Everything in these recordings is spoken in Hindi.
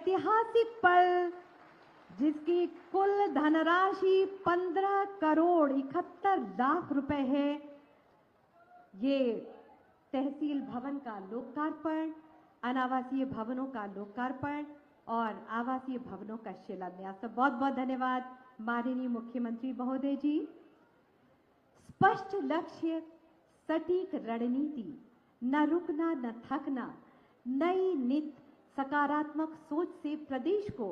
ऐतिहासिक पल जिसकी कुल धनराशि 15 करोड़ 71 लाख रुपए है। ये तहसील भवन का लोकार्पण, अनावासीय भवनों का लोकार्पण और आवासीय भवनों का शिलान्यास। तो बहुत बहुत धन्यवाद माननीय मुख्यमंत्री महोदय जी। स्पष्ट लक्ष्य, सटीक रणनीति, न रुकना न थकना, नई नित सकारात्मक सोच से प्रदेश को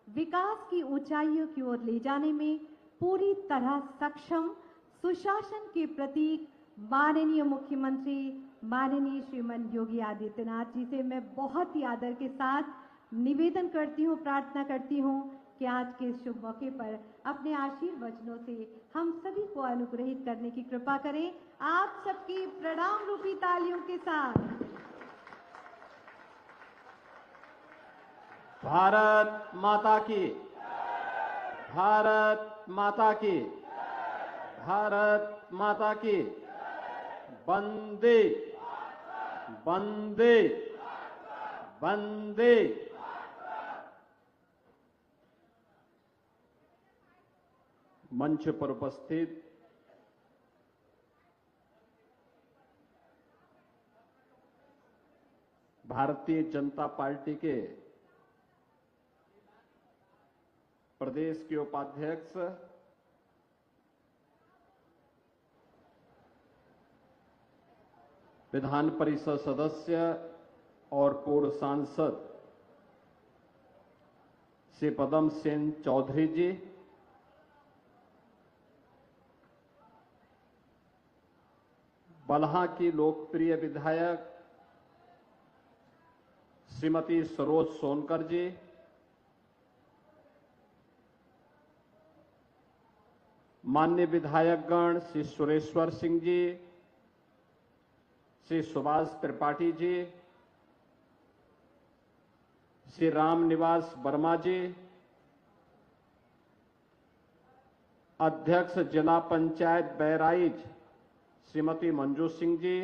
विकास की ऊंचाइयों की ओर ले जाने में पूरी तरह सक्षम सुशासन के प्रतीक माननीय मुख्यमंत्री माननीय श्रीमान योगी आदित्यनाथ जी से मैं बहुत ही आदर के साथ निवेदन करती हूँ, प्रार्थना करती हूँ कि आज के इस शुभ मौके पर अपने आशीर्वचनों से हम सभी को अनुग्रहित करने की कृपा करें। आप सबकी प्रणाम रूपी तालियों के साथ। भारत माता की, भारत माता की, भारत माता की। वंदे वंदे वंदे। मंच पर उपस्थित भारतीय जनता पार्टी के प्रदेश के उपाध्यक्ष विधान परिषद सदस्य और पूर्व सांसद श्री पदम सेन चौधरी जी, बलहा की लोकप्रिय विधायक श्रीमती सरोज सोनकर जी, माननीय विधायकगण श्री सुरेश्वर सिंह जी, श्री सुभाष त्रिपाठी जी, श्री रामनिवास वर्मा जी, अध्यक्ष जिला पंचायत बहराइच श्रीमती मंजू सिंह जी,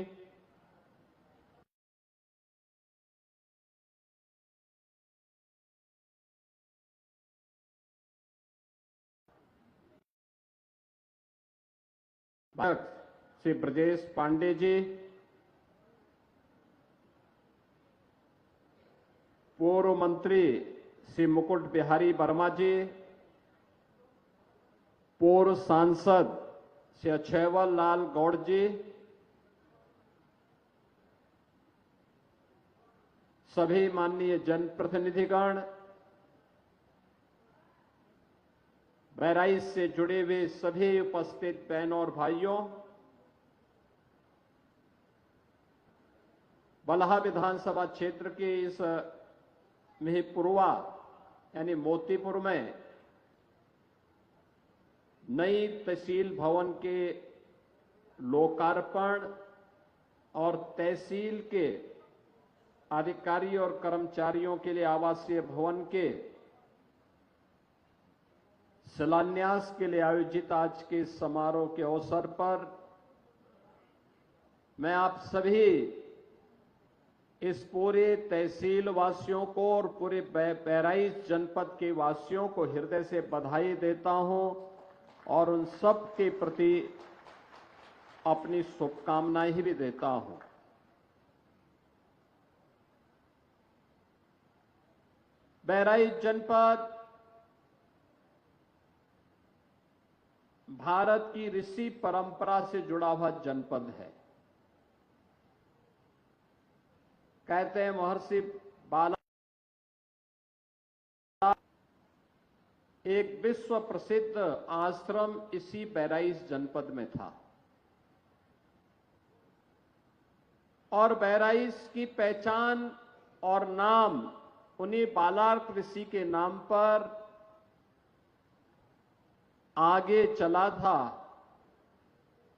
श्री ब्रजेश पांडे जी, पूर्व मंत्री श्री मुकुट बिहारी वर्मा जी, पूर्व सांसद श्री अक्षयवर लाल गौड़ जी, सभी माननीय जनप्रतिनिधिगण, बहराइच से जुड़े हुए सभी उपस्थित बहनों और भाइयों, बलहा विधानसभा क्षेत्र के इस मिहीपुरवा यानी मोतीपुर में नई तहसील भवन के लोकार्पण और तहसील के अधिकारी और कर्मचारियों के लिए आवासीय भवन के शिलान्यास के लिए आयोजित आज के समारोह के अवसर पर मैं आप सभी इस पूरे तहसील वासियों को और पूरे बहराइच जनपद के वासियों को हृदय से बधाई देता हूं और उन सब के प्रति अपनी शुभकामनाएं भी देता हूं। बहराइच जनपद भारत की ऋषि परंपरा से जुड़ा हुआ जनपद है। कहते हैं महर्षि बाला एक विश्व प्रसिद्ध आश्रम इसी बहराइच जनपद में था और बहराइच की पहचान और नाम उन्हीं बालार्क ऋषि के नाम पर आगे चला था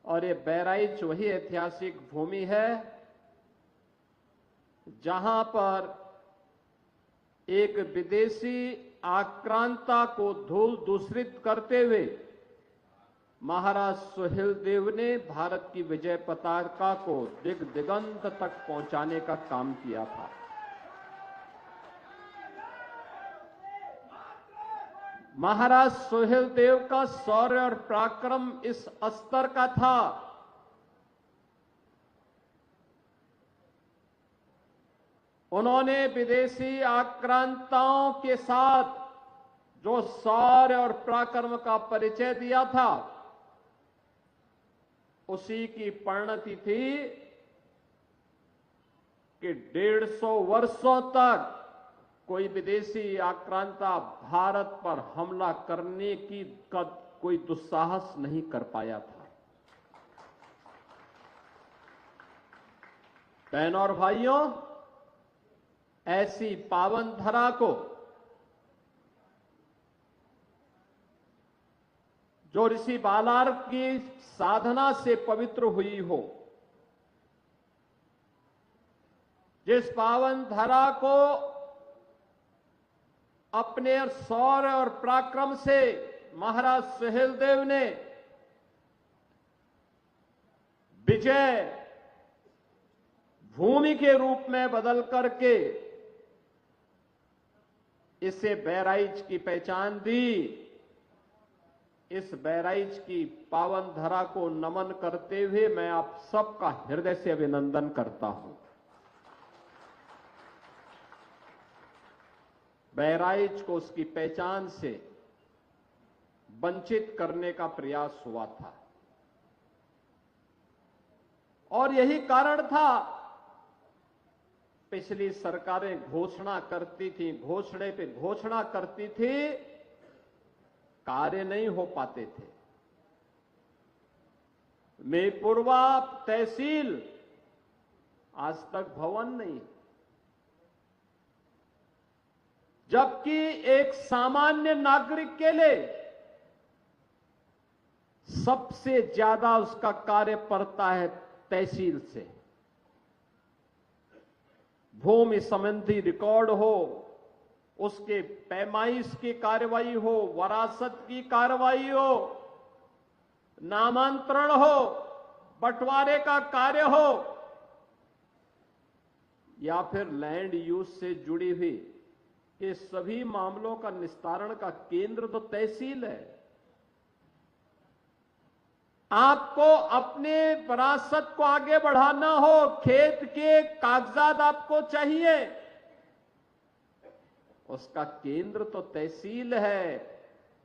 और ये बहराइच वही ऐतिहासिक भूमि है जहां पर एक विदेशी आक्रांता को धूल दूषित करते हुए महाराज सुहेलदेव ने भारत की विजय पताका को दिगंत तक पहुंचाने का काम किया था। महाराज सुहेलदेव का शौर्य और पराक्रम इस स्तर का था उन्होंने विदेशी आक्रांताओं के साथ जो शौर्य और पराक्रम का परिचय दिया था उसी की परिणति थी कि 150 वर्षों तक कोई विदेशी आक्रांता भारत पर हमला करने की कोई दुस्साहस नहीं कर पाया था। बहनों और भाइयों, ऐसी पावन धरा को जो ऋषि बालार्क की साधना से पवित्र हुई हो, जिस पावन धरा को अपने शौर्य और पराक्रम से महाराज सुहेलदेव ने विजय भूमि के रूप में बदल करके इसे बहराइच की पहचान दी, इस बहराइच की पावन धरा को नमन करते हुए मैं आप सबका हृदय से अभिनंदन करता हूं। बहराइच को उसकी पहचान से वंचित करने का प्रयास हुआ था और यही कारण था पिछली सरकारें घोषणा करती थी, घोषणे पे घोषणा करती थी, कार्य नहीं हो पाते थे। मेपुरवा तहसील आज तक भवन नहीं, जबकि एक सामान्य नागरिक के लिए सबसे ज्यादा उसका कार्य पड़ता है तहसील से। भूमि संबंधी रिकॉर्ड हो, उसके पैमाइश की कार्रवाई हो, वरासत की कार्रवाई हो, नामांतरण हो, बंटवारे का कार्य हो या फिर लैंड यूज से जुड़ी हुई ये सभी मामलों का निस्तारण का केंद्र तो तहसील है। आपको अपने विरासत को आगे बढ़ाना हो, खेत के कागजात आपको चाहिए, उसका केंद्र तो तहसील है।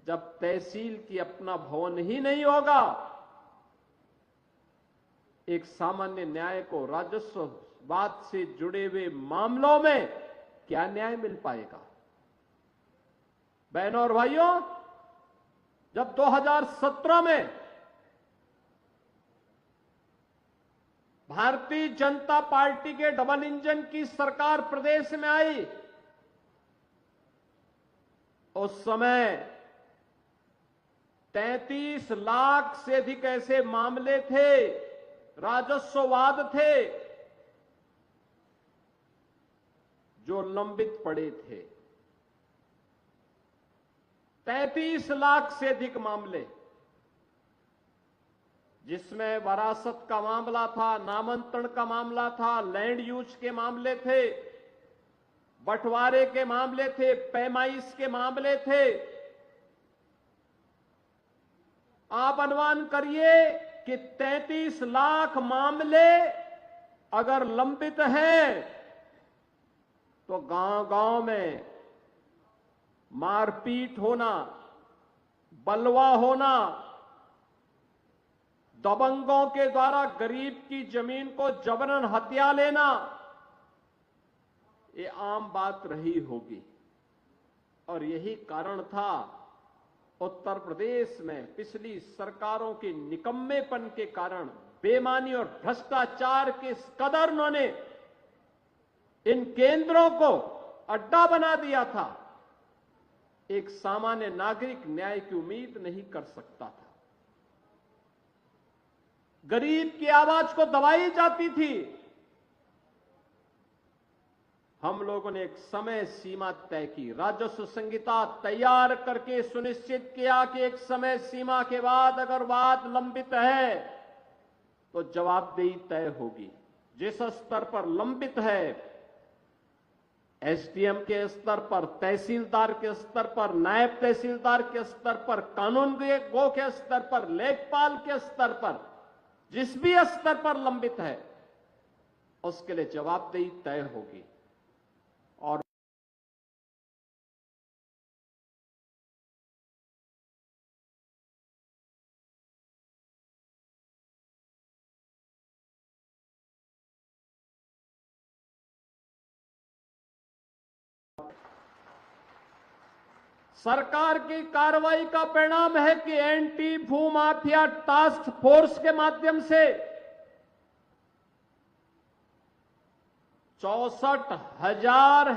जब तहसील की अपना भवन ही नहीं होगा, एक सामान्य न्याय को राजस्व बात से जुड़े हुए मामलों में क्या न्याय मिल पाएगा? बहनों और भाइयों, जब 2017 में भारतीय जनता पार्टी के डबल इंजन की सरकार प्रदेश में आई, उस समय 33 लाख से अधिक ऐसे मामले थे, राजस्ववाद थे जो लंबित पड़े थे। 33 लाख से अधिक मामले, जिसमें वरासत का मामला था, नामांतरण का मामला था, लैंड यूज के मामले थे, बंटवारे के मामले थे, पैमाइश के मामले थे। आप अनुमान करिए कि 33 लाख मामले अगर लंबित हैं तो गांव-गांव में मारपीट होना, बलवा होना, दबंगों के द्वारा गरीब की जमीन को जबरन हथिया लेना, ये आम बात रही होगी। और यही कारण था उत्तर प्रदेश में पिछली सरकारों के निकम्मेपन के कारण, बेईमानी और भ्रष्टाचार के कदर उन्होंने इन केंद्रों को अड्डा बना दिया था। एक सामान्य नागरिक न्याय की उम्मीद नहीं कर सकता था। गरीब की आवाज को दबाई जाती थी। हम लोगों ने एक समय सीमा तय की, राजस्व संहिता तैयार करके सुनिश्चित किया कि एक समय सीमा के बाद अगर बात लंबित है तो जवाबदेही तय होगी। जिस स्तर पर लंबित है एसडीएम के स्तर पर, तहसीलदार के स्तर पर, नायब तहसीलदार के स्तर पर, कानून गो के स्तर पर, लेखपाल के स्तर पर, जिस भी स्तर पर लंबित है उसके लिए जवाबदेही तय होगी। और सरकार की कार्रवाई का परिणाम है कि एंटी भूमाफिया टास्क फोर्स के माध्यम से 64,000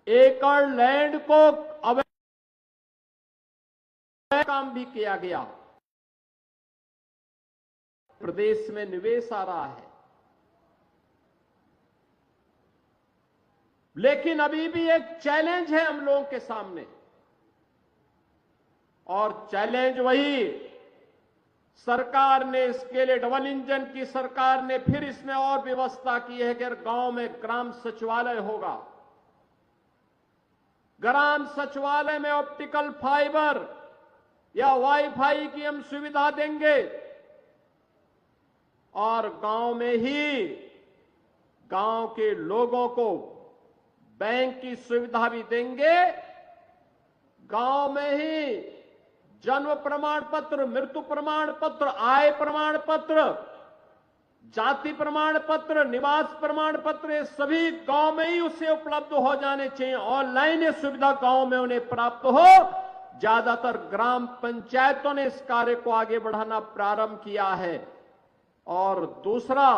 एकड़ लैंड को अवैध काम भी किया गया। प्रदेश में निवेश आ रहा है, लेकिन अभी भी एक चैलेंज है हम लोगों के सामने, और चैलेंज वही, सरकार ने इसके लिए डबल इंजन की सरकार ने फिर इसमें और व्यवस्था की है कि गांव में ग्राम सचिवालय होगा। ग्राम सचिवालय में ऑप्टिकल फाइबर या वाईफाई की हम सुविधा देंगे, और गांव में ही गांव के लोगों को बैंक की सुविधा भी देंगे। गांव में ही जन्म प्रमाण पत्र, मृत्यु प्रमाण पत्र, आय प्रमाण पत्र, जाति प्रमाण पत्र, निवास प्रमाण पत्र, ये सभी गांव में ही उसे उपलब्ध हो जाने चाहिए। ऑनलाइन ये सुविधा गांव में उन्हें प्राप्त हो। ज्यादातर ग्राम पंचायतों ने इस कार्य को आगे बढ़ाना प्रारंभ किया है। और दूसरा,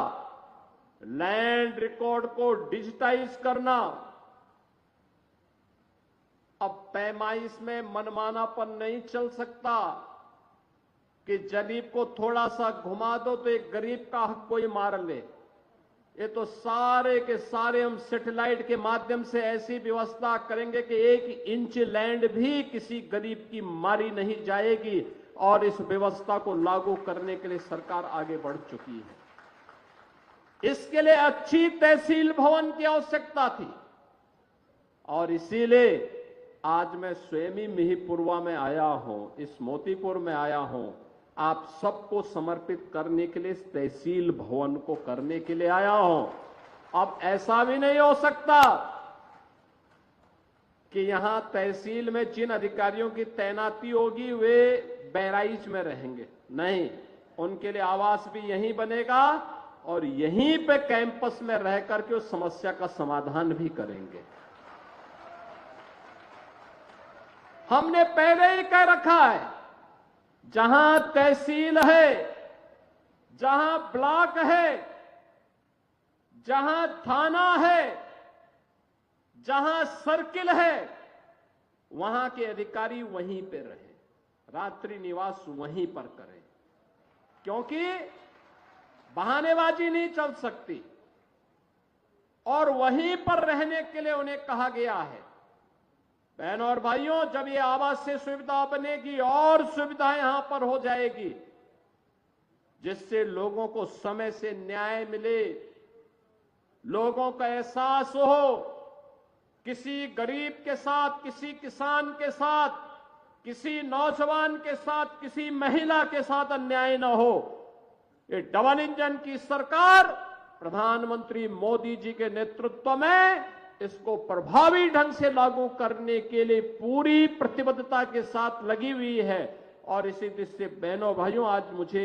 लैंड रिकॉर्ड को डिजिटाइज करना। अब पैमाइश में मनमानापन नहीं चल सकता कि गरीब को थोड़ा सा घुमा दो तो एक गरीब का हक कोई मार ले। ये तो सारे के सारे हम सैटेलाइट के माध्यम से ऐसी व्यवस्था करेंगे कि 1 इंच लैंड भी किसी गरीब की मारी नहीं जाएगी, और इस व्यवस्था को लागू करने के लिए सरकार आगे बढ़ चुकी है। इसके लिए अच्छी तहसील भवन की आवश्यकता थी, और इसीलिए आज मैं स्वयं ही मिहीपुरवा में आया हूं, इस मोतीपुर में आया हूं, आप सबको समर्पित करने के लिए, इस तहसील भवन को करने के लिए आया हूं। अब ऐसा भी नहीं हो सकता कि यहां तहसील में जिन अधिकारियों की तैनाती होगी वे बहराइच में रहेंगे। नहीं, उनके लिए आवास भी यहीं बनेगा, और यहीं पे कैंपस में रह करके उस समस्या का समाधान भी करेंगे। हमने पहले ही कह रखा है, जहां तहसील है, जहां ब्लॉक है, जहां थाना है, जहां सर्किल है, वहां के अधिकारी वहीं पे रहे, रात्रि निवास वहीं पर करें, क्योंकि बहानेबाजी नहीं चल सकती। और वहीं पर रहने के लिए उन्हें कहा गया है। बहनों और भाइयों, जब ये आवासीय सुविधा बनेगी और सुविधा यहां पर हो जाएगी, जिससे लोगों को समय से न्याय मिले, लोगों का एहसास हो, किसी गरीब के साथ, किसी किसान के साथ, किसी नौजवान के साथ, किसी महिला के साथ अन्याय न हो। ये डबल इंजन की सरकार प्रधानमंत्री मोदी जी के नेतृत्व में इसको प्रभावी ढंग से लागू करने के लिए पूरी प्रतिबद्धता के साथ लगी हुई है। और इसी दृष्टि से बहनों भाइयों, आज मुझे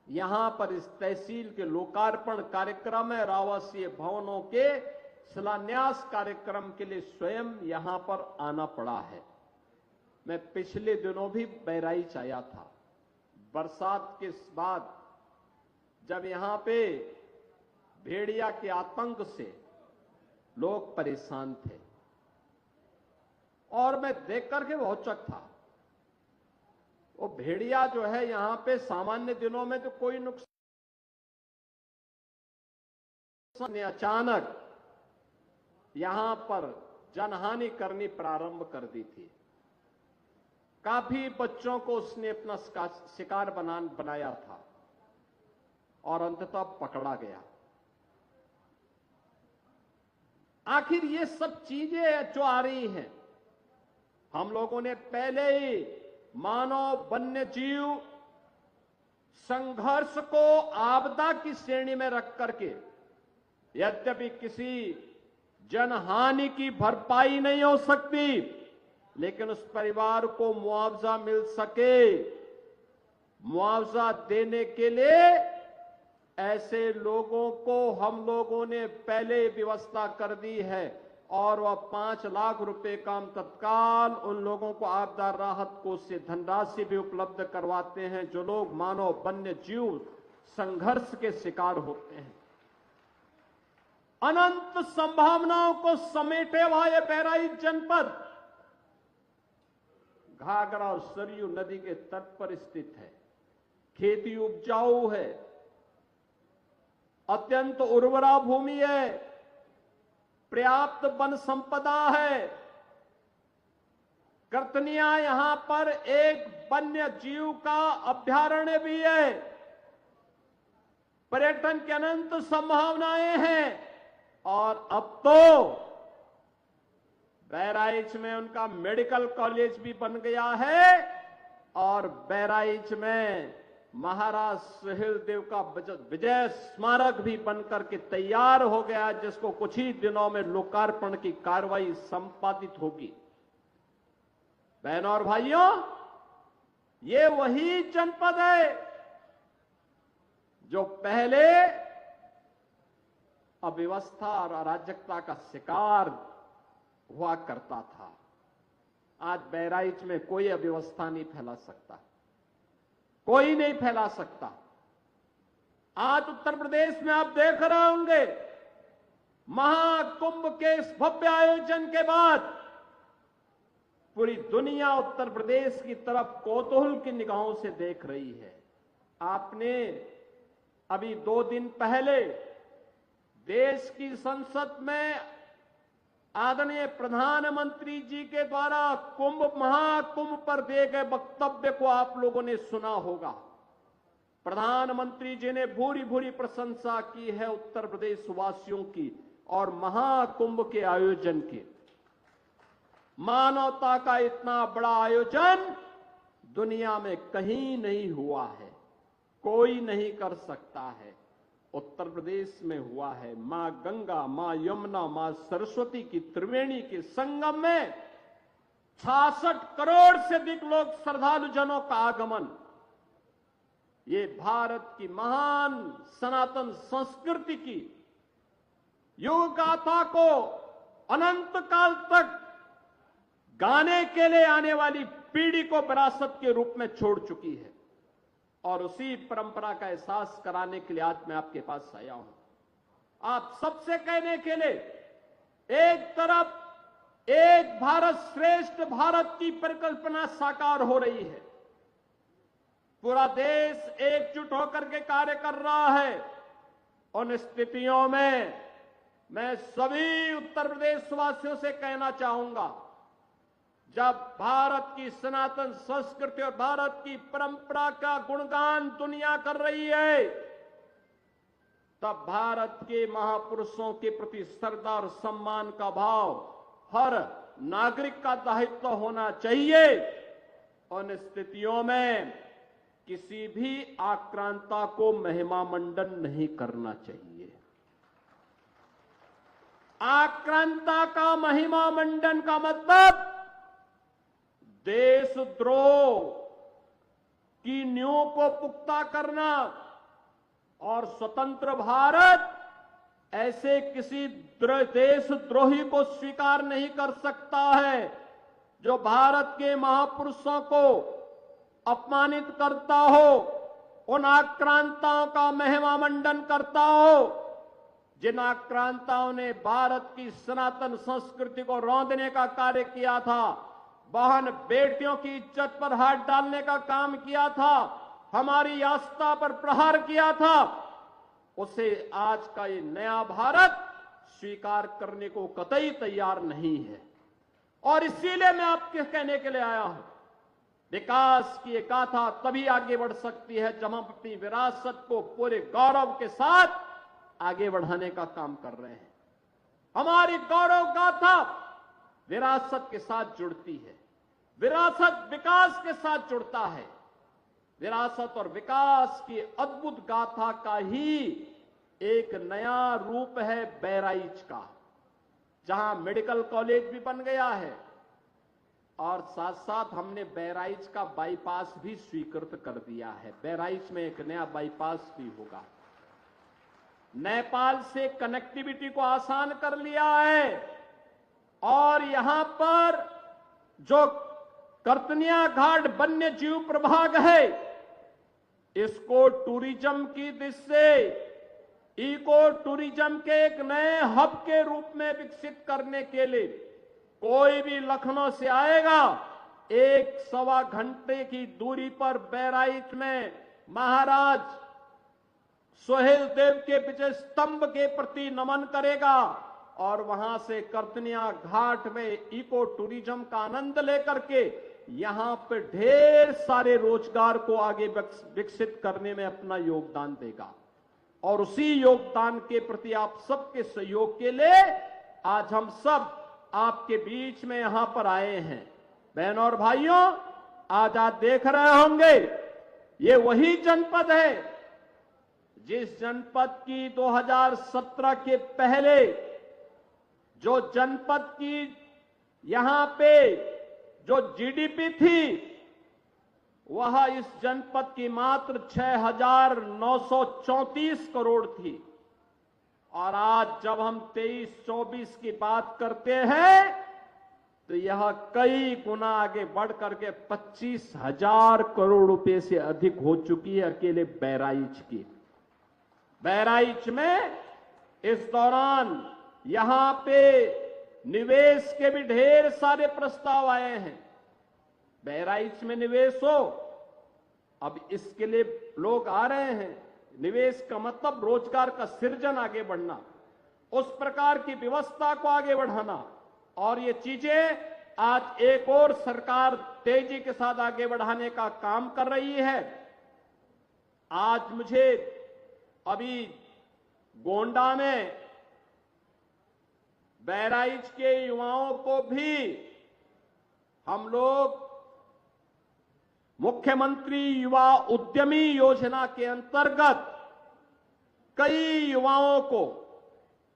यहां पर इस तहसील के लोकार्पण कार्यक्रम में आवासीय भवनों के शिलान्यास कार्यक्रम के लिए स्वयं यहां पर आना पड़ा है। मैं पिछले दिनों भी बहराइच आया था। बरसात के बाद जब यहां पे भेड़िया के आतंक से लोग परेशान थे, और मैं देख करके बहुत चौंका था। वो भेड़िया जो है यहां पे सामान्य दिनों में तो कोई नुकसान, ने अचानक यहां पर जनहानि करनी प्रारंभ कर दी थी। काफी बच्चों को उसने अपना शिकार बनाया था, और अंततः पकड़ा गया। आखिर ये सब चीजें जो आ रही हैं, हम लोगों ने पहले ही मानव वन्य जीव संघर्ष को आपदा की श्रेणी में रख करके, यद्यपि किसी जनहानि की भरपाई नहीं हो सकती, लेकिन उस परिवार को मुआवजा मिल सके, मुआवजा देने के लिए ऐसे लोगों को हम लोगों ने पहले व्यवस्था कर दी है और वह 5 लाख रुपए का हम तत्काल उन लोगों को आपदा राहत कोष से धनराशि भी उपलब्ध करवाते हैं जो लोग मानव वन्य जीव संघर्ष के शिकार होते हैं। अनंत संभावनाओं को समेटे हुआ यह बहराइच जनपद घाघरा और सरयू नदी के तट पर स्थित है। खेती उपजाऊ है, अत्यंत उर्वरा भूमि है, पर्याप्त वन संपदा है। कर्तनिया यहां पर एक वन्य जीव का अभयारण्य भी है। पर्यटन की अनंत संभावनाएं हैं और अब तो बहराइच में उनका मेडिकल कॉलेज भी बन गया है और बहराइच में महाराज सुहेलदेव का विजय स्मारक भी बनकर के तैयार हो गया, जिसको कुछ ही दिनों में लोकार्पण की कार्रवाई संपादित होगी। बहनों और भाइयों, ये वही जनपद है जो पहले अव्यवस्था और अराजकता का शिकार हुआ करता था। आज बहराइच में कोई अव्यवस्था नहीं फैला सकता, कोई नहीं फैला सकता। आज उत्तर प्रदेश में आप देख रहे होंगे, महाकुंभ के इस भव्य आयोजन के बाद पूरी दुनिया उत्तर प्रदेश की तरफ कौतूहल की निगाहों से देख रही है। आपने अभी 2 दिन पहले देश की संसद में आदरणीय प्रधानमंत्री जी के द्वारा महाकुंभ पर दिए गए वक्तव्य को आप लोगों ने सुना होगा। प्रधानमंत्री जी ने भूरी भूरी प्रशंसा की है उत्तर प्रदेश वासियों की और महाकुंभ के आयोजन की। मानवता का इतना बड़ा आयोजन दुनिया में कहीं नहीं हुआ है, कोई नहीं कर सकता है। उत्तर प्रदेश में हुआ है। मां गंगा, मां यमुना, मां सरस्वती की त्रिवेणी के संगम में 66 करोड़ से अधिक लोग श्रद्धालु जनों का आगमन। ये भारत की महान सनातन संस्कृति की युग गाथा को अनंत काल तक गाने के लिए आने वाली पीढ़ी को विरासत के रूप में छोड़ चुकी है और उसी परंपरा का एहसास कराने के लिए आज मैं आपके पास आया हूं। आप सबसे कहने के लिए, एक तरफ एक भारत श्रेष्ठ भारत की परिकल्पना साकार हो रही है, पूरा देश एकजुट होकर के कार्य कर रहा है। उन स्थितियों में मैं सभी उत्तर प्रदेश वासियों से कहना चाहूंगा, जब भारत की सनातन संस्कृति और भारत की परंपरा का गुणगान दुनिया कर रही है, तब भारत के महापुरुषों के प्रति श्रद्धा और सम्मान का भाव हर नागरिक का दायित्व होना चाहिए। उन स्थितियों में किसी भी आक्रांता को महिमा मंडन नहीं करना चाहिए। आक्रांता का महिमा मंडन का मतलब देशद्रोह की नींव को पुख्ता करना और स्वतंत्र भारत ऐसे किसी देशद्रोही को स्वीकार नहीं कर सकता है जो भारत के महापुरुषों को अपमानित करता हो, उन आक्रांताओं का महिमा मंडन करता हो, जिन आक्रांताओं ने भारत की सनातन संस्कृति को रौंदने का कार्य किया था, बहन बेटियों की इज्जत पर हाथ डालने का काम किया था, हमारी आस्था पर प्रहार किया था, उसे आज का ये नया भारत स्वीकार करने को कतई तैयार नहीं है। और इसीलिए मैं आपके कहने के लिए आया हूं, विकास की एक गाथा तभी आगे बढ़ सकती है जब हम अपनी विरासत को पूरे गौरव के साथ आगे बढ़ाने का काम कर रहे हैं। हमारी गौरव गाथा विरासत के साथ जुड़ती है, विरासत विकास के साथ जुड़ता है। विरासत और विकास की अद्भुत गाथा का ही एक नया रूप है बहराइच का, जहां मेडिकल कॉलेज भी बन गया है और साथ साथ हमने बहराइच का बाईपास भी स्वीकृत कर दिया है। बहराइच में एक नया बाईपास भी होगा। नेपाल से कनेक्टिविटी को आसान कर लिया है और यहां पर जो कर्तनिया घाट वन्य जीव प्रभाग है, इसको टूरिज्म की दृष्टि से इको टूरिज्म के एक नए हब के रूप में विकसित करने के लिए कोई भी लखनऊ से आएगा, 1-1.25 घंटे की दूरी पर बहराइच में महाराज सोहेल देव के विजय स्तंभ के प्रति नमन करेगा और वहां से कर्तनिया घाट में इको टूरिज्म का आनंद लेकर के यहां पर ढेर सारे रोजगार को आगे विकसित करने में अपना योगदान देगा। और उसी योगदान के प्रति आप सबके सहयोग के लिए आज हम सब आपके बीच में यहां पर आए हैं। बहनों और भाइयों, आज आप देख रहे होंगे ये वही जनपद है जिस जनपद की 2017 के पहले जो जनपद की यहां पे जो जीडीपी थी वह इस जनपद की मात्र 6,934 करोड़ थी और आज जब हम 23-24 की बात करते हैं तो यह कई गुना आगे बढ़ करके 25,000 करोड़ रुपए से अधिक हो चुकी है अकेले बहराइच की। बहराइच में इस दौरान यहां पे निवेश के भी ढेर सारे प्रस्ताव आए हैं। बहराइच में निवेश हो, अब इसके लिए लोग आ रहे हैं। निवेश का मतलब रोजगार का सृजन, आगे बढ़ना, उस प्रकार की व्यवस्था को आगे बढ़ाना, और ये चीजें आज एक और सरकार तेजी के साथ आगे बढ़ाने का काम कर रही है। आज मुझे अभी गोंडा में बहराइच के युवाओं को भी हम लोग मुख्यमंत्री युवा उद्यमी योजना के अंतर्गत कई युवाओं को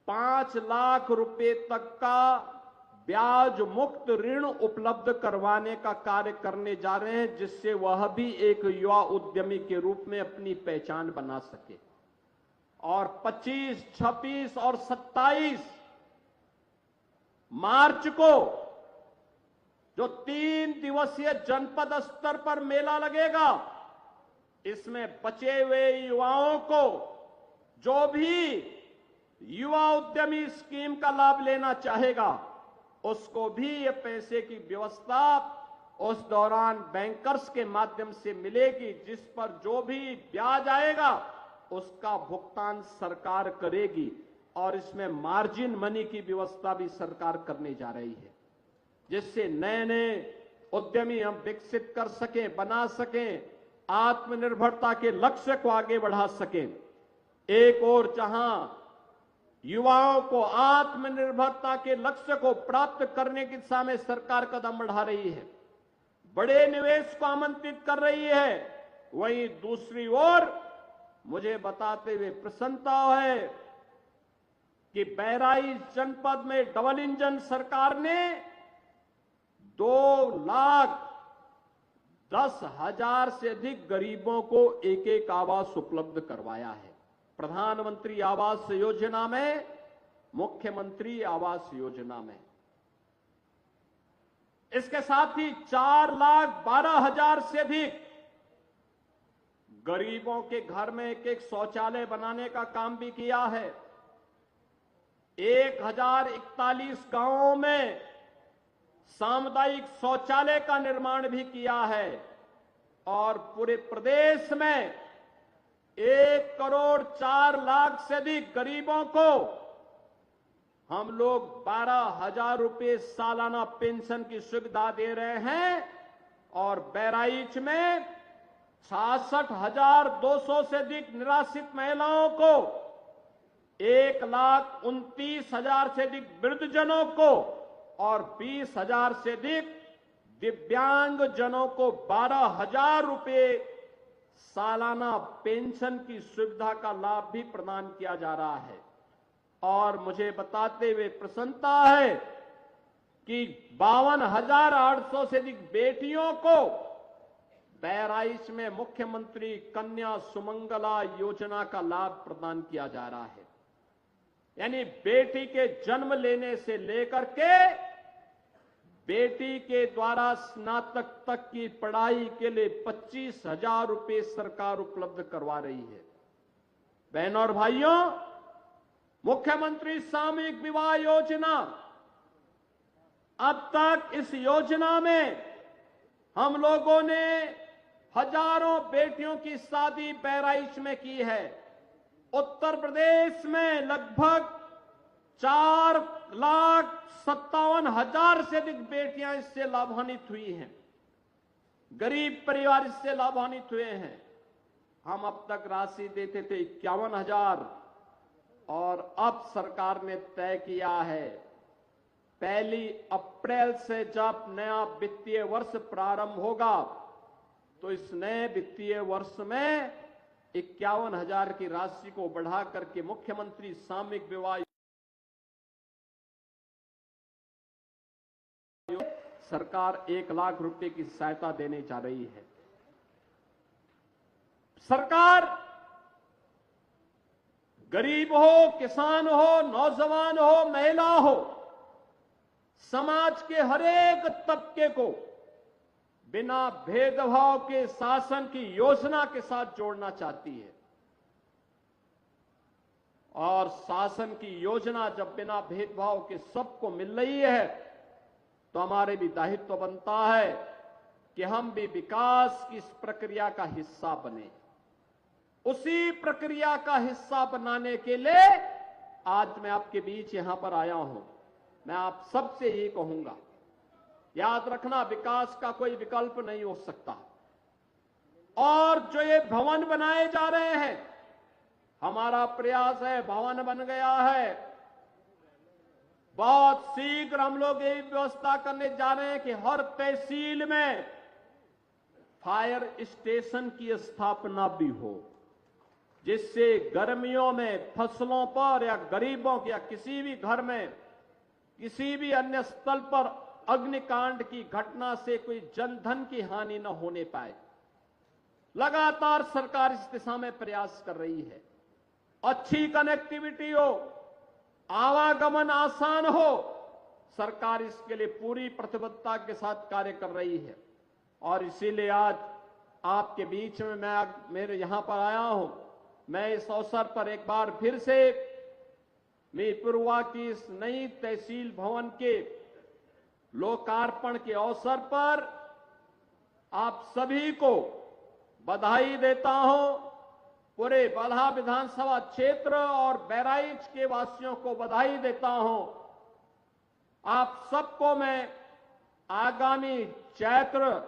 5 लाख रुपए तक का ब्याज मुक्त ऋण उपलब्ध करवाने का कार्य करने जा रहे हैं, जिससे वह भी एक युवा उद्यमी के रूप में अपनी पहचान बना सके। और 25, 26 और 27 मार्च को जो 3 दिवसीय जनपद स्तर पर मेला लगेगा, इसमें बचे हुए युवाओं को जो भी युवा उद्यमी स्कीम का लाभ लेना चाहेगा उसको भी ये पैसे की व्यवस्था उस दौरान बैंकर्स के माध्यम से मिलेगी, जिस पर जो भी ब्याज आएगा उसका भुगतान सरकार करेगी। और इसमें मार्जिन मनी की व्यवस्था भी सरकार करने जा रही है, जिससे नए नए उद्यमी हम विकसित कर सकें, बना सकें, आत्मनिर्भरता के लक्ष्य को आगे बढ़ा सकें। एक और जहां युवाओं को आत्मनिर्भरता के लक्ष्य को प्राप्त करने की दिशा में सरकार कदम बढ़ा रही है, बड़े निवेश को आमंत्रित कर रही है, वहीं दूसरी ओर मुझे बताते हुए प्रसन्नता है कि बहराइच जनपद में डबल इंजन सरकार ने 2,10,000 से अधिक गरीबों को एक आवास उपलब्ध करवाया है। प्रधानमंत्री आवास योजना में, मुख्यमंत्री आवास योजना में। इसके साथ ही 4,12,000 से अधिक गरीबों के घर में एक शौचालय बनाने का काम भी किया है। 1,041 गांवों में सामुदायिक शौचालय का निर्माण भी किया है और पूरे प्रदेश में 1,04,00,000 से अधिक गरीबों को हम लोग 12,000 रुपए सालाना पेंशन की सुविधा दे रहे हैं और बहराइच में 66,200 से अधिक निराश्रित महिलाओं को 1,29,000 से अधिक वृद्धजनों को और 20,000 से अधिक दिव्यांग जनों को 12,000 रुपए सालाना पेंशन की सुविधा का लाभ भी प्रदान किया जा रहा है। और मुझे बताते हुए प्रसन्नता है कि 52,800 से अधिक बेटियों को बहराइच में मुख्यमंत्री कन्या सुमंगला योजना का लाभ प्रदान किया जा रहा है। यानी बेटी के जन्म लेने से लेकर के बेटी के द्वारा स्नातक तक की पढ़ाई के लिए 25,000 रुपए सरकार उपलब्ध करवा रही है। बहनों और भाइयों, मुख्यमंत्री सामूहिक विवाह योजना, अब तक इस योजना में हम लोगों ने हजारों बेटियों की शादी बहराइच में की है। उत्तर प्रदेश में लगभग 4,57,000 से अधिक बेटियां इससे लाभान्वित हुई हैं। गरीब परिवार इससे लाभान्वित हुए हैं। हम अब तक राशि देते थे 51,000 और अब सरकार ने तय किया है 1 अप्रैल से जब नया वित्तीय वर्ष प्रारंभ होगा तो इस नए वित्तीय वर्ष में 51,000 की राशि को बढ़ा करके मुख्यमंत्री सामूहिक विवाह सरकार 1 लाख रुपए की सहायता देने जा रही है। सरकार गरीब हो, किसान हो, नौजवान हो, महिला हो, समाज के हर एक तबके को बिना भेदभाव के शासन की योजना के साथ जोड़ना चाहती है। और शासन की योजना जब बिना भेदभाव के सबको मिल रही है तो हमारे भी दायित्व बनता है कि हम भी विकास की इस प्रक्रिया का हिस्सा बने। उसी प्रक्रिया का हिस्सा बनाने के लिए आज मैं आपके बीच यहां पर आया हूं। मैं आप सबसे यही कहूंगा, याद रखना, विकास का कोई विकल्प नहीं हो सकता। और जो ये भवन बनाए जा रहे हैं, हमारा प्रयास है, भवन बन गया है, बहुत शीघ्र हम लोग यही व्यवस्था करने जा रहे हैं कि हर तहसील में फायर स्टेशन की स्थापना भी हो, जिससे गर्मियों में फसलों पर या गरीबों के या किसी भी घर में किसी भी अन्य स्थल पर अग्निकांड की घटना से कोई जनधन की हानि न होने पाए। लगातार सरकार इस दिशा में प्रयास कर रही है। अच्छी कनेक्टिविटी हो, आवागमन आसान हो, सरकार इसके लिए पूरी प्रतिबद्धता के साथ कार्य कर रही है। और इसीलिए आज आपके बीच में मैं यहां पर आया हूं। मैं इस अवसर पर एक बार फिर से मीरपुरवा की इस नई तहसील भवन के लोकार्पण के अवसर पर आप सभी को बधाई देता हूं। पूरे बलहा विधानसभा क्षेत्र और बहराइच के वासियों को बधाई देता हूं। आप सबको मैं आगामी चैत्र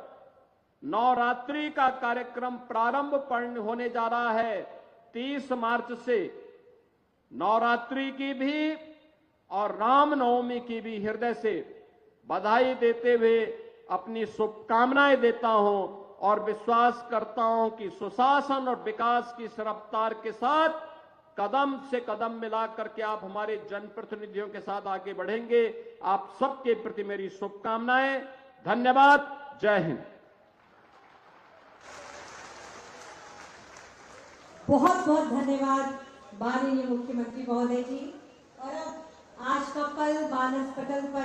नवरात्रि का कार्यक्रम प्रारंभ होने जा रहा है 30 मार्च से, नवरात्रि की भी और रामनवमी की भी हृदय से बधाई देते हुए अपनी शुभकामनाएं देता हूं और विश्वास करता हूं कि सुशासन और विकास की इस रफ्तार के साथ कदम से कदम मिला करके आप हमारे जनप्रतिनिधियों के साथ आगे बढ़ेंगे। आप सबके प्रति मेरी शुभकामनाएं। धन्यवाद। जय हिंद। बहुत बहुत धन्यवाद माननीय मुख्यमंत्री महोदय जी। और अब आज का पल मानस पटल पर